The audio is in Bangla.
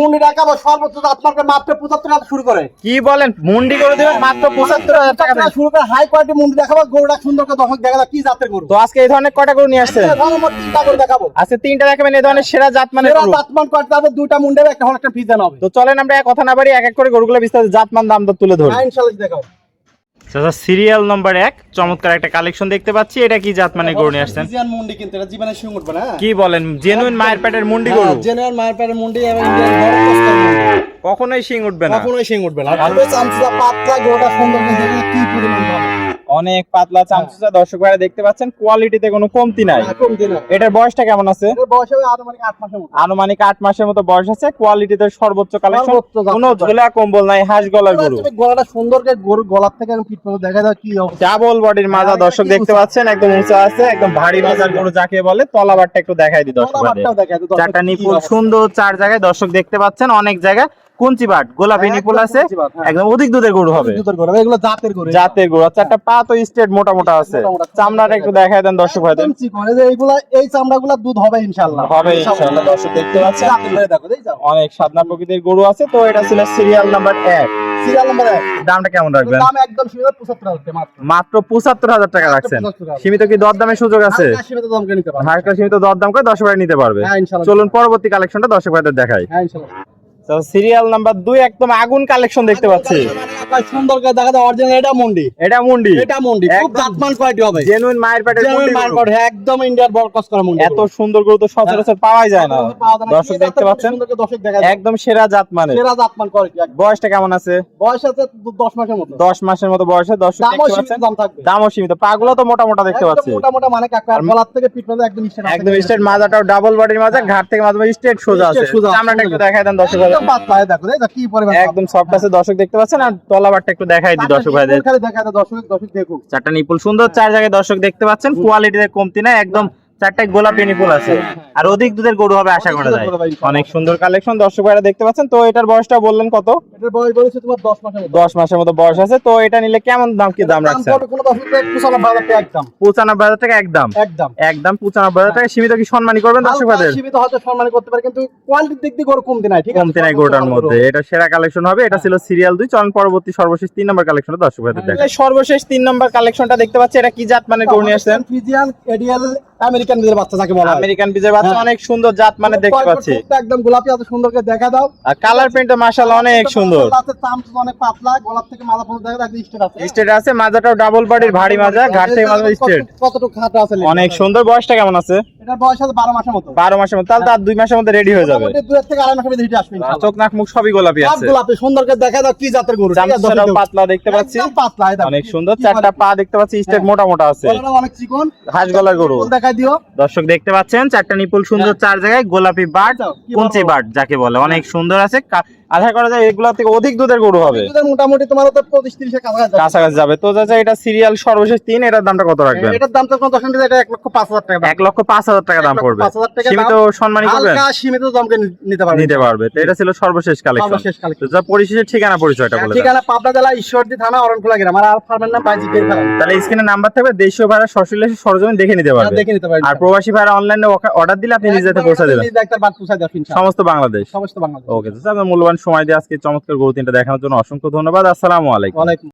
মুন্ডি দেখাবো সর্বোচ্চ আপনাকে মাত্র 75 টাকা শুরু করে। কি বলেন, মুন্ডি করে দিবেন মাত্র 75,000 টাকা দিয়ে? শুরু করে হাই কোয়ালিটি মুন্ডি দেখাবো, গরুটা সুন্দর করে দর্শক দেখা কি জাতের গরু। তো আজকে এই ধরনের কয়টা গরু নিয়ে আসছেন? তিনটা গরু দেখাবো। আজকে তিনটা দেখাবেন এই ধরনের সেরা জাতমানের সেরা গরু। জাতমান কোয়ালিটি হবে, দুইটা মুন্ডি হবে, একটা হল একটা ফিজান হবে। তো চলেন আমরা এক কথা না বাড়ি এক এক করে গরুগুলো বিস্তারিত জাতমান দাম দর তুলে ধরি। হ্যাঁ ইনশাআল্লাহ দেখাবো। আচ্ছা, সিরিয়াল নাম্বার 1 চমৎকার একটা কালেকশন দেখতে পাচ্ছি। এটা কি জাতমানের গরু নিয়ে আসছেন? ফিজিয়ান মুন্ডি কিন্তু এটা জীবনে শিং উঠবে না। কি বলেন, জেনুইন মায়ের পেটের মুন্ডি গরু? জেনুইন মায়ের পেটের মুন্ডি এবং ইন্ডিয়ান বড় কস্টার মুন্ডি। কখনোই শিং উঠবে না? কখনোই শিং উঠবে না। ভালো চামচা পাতলা গরুটা সুন্দর করে দেখে কি পরিমাণ ভালো। অনেক পাতলা চামচুচা, দর্শক ভাইরা দেখতে পাচ্ছেন, কোয়ালিটিতে কোনো কমতি নাই। কমতি না। এটার বয়সটা কেমন আছে? এর বয়স হবে আনুমানিক 8 মাসের মতো। আনুমানিক 8 মাসের মতো বয়স আছে। কোয়ালিটিতে সর্বোচ্চ কালেকশন, সর্বোচ্চ জাতের কোনো ঝোলা কম্বল নাই, হাঁস গলার গরু। তুমি গলাটা সুন্দর করে গরুর গলার থেকে একদম ফিট করে দেখা যায় কি অবস্থা। ডাবল বডির মাজা দর্শক দেখতে পাচ্ছেন, একদম উঁচা আছে, একদম ভারী মাজার গরু যাকে বলে। তলাবারটা একটু দেখাই দিই দর্শক ভাইদের। গলাবারটাও দেখা যায় দর্শক চারটা কি নিপুল অবস্থা। সুন্দর, চার জায়গায় দর্শক দেখতে পাচ্ছেন, অনেক জায়গায় কুঞ্চি বাট গোলাপি হ্যাঁ, নিপুল একদম আছে, কুঞ্চি বাট, হ্যাঁ। একদম অধিক দুধের গরু হবে। দুধের গরু এগুলো জাতের গরু। জাতের গরু। চারটা পা তো স্ট্রেট মোটা মোটা আছে। মোটা মোটা। চামড়াটা একটু দেখায় দেন দর্শক ভাইদের। একদম চিকন। এই যে এইগুলা এই চামড়াগুলা দুধ হবে ইনশাআল্লাহ। হবে ইনশাআল্লাহ, দর্শক দেখতে পাচ্ছেন। জাতের গরু দেখো দেই যাও। অনেক সাদনা প্রকৃতির গরু আছে। তো এটা ছিল সিরিয়াল নাম্বার 1। Serial number 1। দামটা কেমন রাখবেন? দাম একদম সীমিত 75,000 টাকা মাত্র। মাত্র 75,000 টাকা রাখছেন। 75,000 সীমিত কি দরদামের সুযোগ আছে? হালকা সীমিত দাম করে নিতে পারবে। হালকা সীমিত দরদাম করে দর্শক ভাই নিতে পারবে। হ্যাঁ, ইনশাআল্লাহ। চলুন পরবর্তী কালেকশনটা দর্শক ভাইদের দেখাই। হ্যাঁ ইনশাআল্লাহ। সিরিয়াল নাম্বার 2 একদম আগুন কালেকশন দেখতে পাচ্ছি। ভাই সুন্দর করে দেখা যায় অরিজিনাল এটা মুন্ডি। এটা মুন্ডি, এটা মুন্ডি খুব একদম জাতমান কোয়ালিটি হবে। জেনুইন মায়ের পেটের জেনুইন মুন্ডি মাল গরু। কোয়ালিটি একদম ইন্ডিয়ার বড় কস করা মুন্ডি। এত সুন্দর গরু তো সচরাচর পাওয়াই যায় না। দর্শক দেখতে পাচ্ছেন, সুন্দর করে দর্শক দেখা যায়। একদম সেরা জাত মানে। সেরা জাতমান কোয়ালিটি একদম। বয়সটা কেমন আছে? বয়স আছে 10 মাসের মতো। 10 মাসের মতো বয়সে দর্শক দামও দেখতে সীমিত পাচ্ছেন। দাম থাকবে। দামও সীমিত, পাগুলো তো মোটা মোটা দেখতে একদম পাচ্ছি। মোটা মোটা মানে কাকা গলার থেকে পিঠ পর্যন্ত একদম স্ট্রেট। একদম স্ট্রেট, মাজাটাও ডাবল বডির মাজা, ঘাট থেকে মাজা স্ট্রেট সোজা আছে। Straight সোজা। চামড়াটা একটু দেখায় দেন দর্শক ভাইদের। একদম পাতলা দেখো দেই কি পরিমাণ। একদম সফট আছে দর্শক দেখতে পাচ্ছেন। আর তলাবারটা একটু দেখাই দিই দর্শক ভাইদের। খালি দেখা যায় দর্শক দেখুক। চারটা নিপুল সুন্দর, চার জায়গায় দর্শক দেখতে পাচ্ছেন। কোয়ালিটিতে কমতি নাই, একদম চারটায় গোলাপি নিপুল আছে। আর অধিক দুধের গরু হবে আশা করা যায়। অনেক সুন্দর কালেকশন দর্শক ভাইরা দেখতে পাচ্ছেন। তো এটার বয়সটা বললেন কত? এটার বয়স বলেছে তোমার 10 মাসের মতো। 10 মাসের মতো বয়স আছে। তো এটা নিলে কেমন দাম কি দাম রাখছেন? পড়বে কোনো দর্শক 95,000 টাকা একদম। 95,000 টাকা একদম। একদম। একদম 95,000 টাকা। সীমিত কি সম্মানী করবেন দর্শক ভাইদের? সীমিত হয়তো সম্মান করতে পারে কিন্তু কোয়ালিটির দিক দিয়ে গরু কমতি নাই, ঠিক আছে? কমতি নাই গরুটার মধ্যে। এটা সেরা কালেকশন হবে। এটা ছিল সিরিয়াল 2। চলুন পরবর্তী সর্বশেষ 3 নম্বর কালেকশনটা দর্শক ভাইদের দেখাই। সর্বশেষ 3 নম্বর কালেকশনটা দেখতে পাচ্ছি। এটা কি জাত মানে গরু নিয়ে আসছেন? ফিজিয়ান এডিএল আমেরিকান বিজের বাচ্চা যাকে বলা হয়। আমেরিকান বিজের বাচ্চা, হ্যাঁ। অনেক সুন্দর জাত মানে দেখতে পাচ্ছি। একদম গোলাপি এত সুন্দর করে দেখা দাও। আর কালার প্রিন্টটা মাশাআল্লাহ অনেক সুন্দর। তাতে চামচ অনেক পাতলা, গলার থেকে মাথা পর্যন্ত দেখা যায় একদম স্ট্রেট আছে। স্ট্রেট আছে, মাজাটাও ডাবল বডির ভারী মাজা, ঘাট থেকে মাজা স্ট্রেট। কতটুকু খাটো আছে অনেক সুন্দর। বয়সটা কেমন আছে? এটার বয়স আছে 12 মাসের মতো। 12 মাসের মতো, তাহলে তার 2 মাসের মধ্যে রেডি হয়ে যাবে। মোটামুটি 2 থেকে 2.5 মাসের মধ্যে হিটে আসবে ইনশাআল্লাহ। চোখ নাক মুখ সবই গোলাপি সব আছে। গোলাপি সুন্দর করে দেখা দাও কি জাতের গরু। ঠিক আছে? চামচাটাও পাতলা দেখতে পাচ্ছি। একদম পাতলা এটা। অনেক সুন্দর। চারটা পা দেখতে পাচ্ছি স্ট্রেট মোটা মোটা আছে। গলাটা অনেক চিকন। হাঁস গলার গরু। দেখাই দিও। দর্শক দেখতে পাচ্ছেন, চারটা নিপুল সুন্দর, চার জায়গায় গোলাপি বাট, কুঞ্চি বাট যাকে বলে, অনেক সুন্দর আছে। আশা করা যায় এগুলা থেকে অধিক দুধের গরু হবে। দুধের মোটামুটি তোমার তো 25-30 এর কাছাকাছি। কাছাকাছি যাবে। তো চাচা এটা সিরিয়াল সর্বশেষ 3, এটার দামটা কত রাখবেন? এটার দাম তো কোন দর্শন দিলে এটা 1,05,000 টাকা দাম। 1,05,000 টাকা দাম পড়বে। 1,05,000 টাকা সীমিত দাম। সম্মানী করবেন? হালকা সীমিত দামকে নিতে পারবে। নিতে পারবে। তো এটা ছিল সর্বশেষ কালেকশন। সর্বশেষ collection। তো যা পরিশেষে ঠিকানা পরিচয়টা বলে দেন। ঠিকানা পাবনা জেলা ঈশ্বরদী থানা অরণখোলা গ্রাম। আর ফার্মের নাম বাইজি পের ফার্ম। তাহলে স্ক্রিনে নাম্বার থাকবে, দেশীয় ভাড়া সরাসরি সরজমিন দেখে নিতে পারবে। দেখে নিতে পারবে। আর প্রবাসী ভাড়া অনলাইনে অর্ডার দিলে আপনি নিজে হাতে পৌঁছে দেবেন। নিজে একটা বাট পৌঁছে দাও ইনশাআল্লাহ। সমস্ত বাংলাদেশ। সমস্ত বাংলাদেশ। ওকে, তো আপনার মূল্যবান সময় দিয়ে আজকে চমৎকার গরু তিনটা দেখানোর জন্য অসংখ্য ধন্যবাদ। আসসালামু আলাইকুম। ওয়ালাইকুম